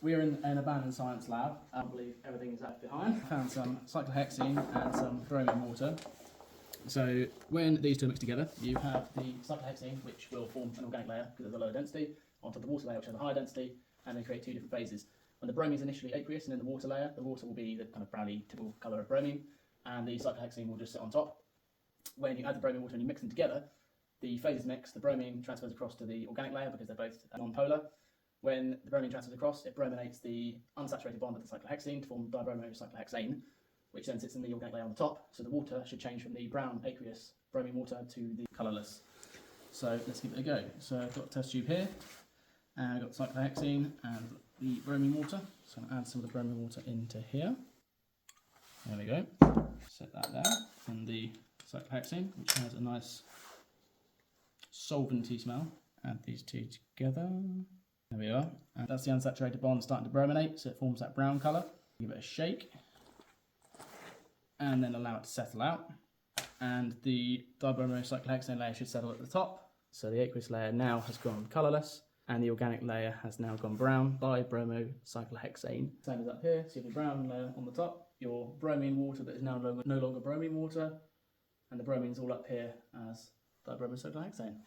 We're in an abandoned science lab. I believe everything is left behind. I found some cyclohexene and some bromine water. So when these two are mixed together, you have the cyclohexene, which will form an organic layer because there's a lower density, onto the water layer, which has a higher density, and they create two different phases. When the bromine is initially aqueous and in the water layer, the water will be the kind of browny typical colour of bromine, and the cyclohexene will just sit on top. When you add the bromine water and you mix them together, the phases mix, the bromine transfers across to the organic layer because they're both non-polar. When the bromine transfers across, it brominates the unsaturated bond of the cyclohexene to form dibromocyclohexane, which then sits in the organic layer on the top. So the water should change from the brown aqueous bromine water to the colourless. So let's give it a go. So I've got a test tube here, and I've got cyclohexene and the bromine water. So I'm going to add some of the bromine water into here. There we go. Set that there. And the cyclohexene, which has a nice solventy smell. Add these two together. There we are. And that's the unsaturated bond starting to brominate, so it forms that brown colour. Give it a shake. And then allow it to settle out. And the dibromocyclohexane layer should settle at the top. So the aqueous layer now has gone colourless, and the organic layer has now gone brown by dibromocyclohexane. Same as up here, so you have your brown layer on the top, your bromine water that is now no longer bromine water, and the bromine's all up here as dibromocyclohexane.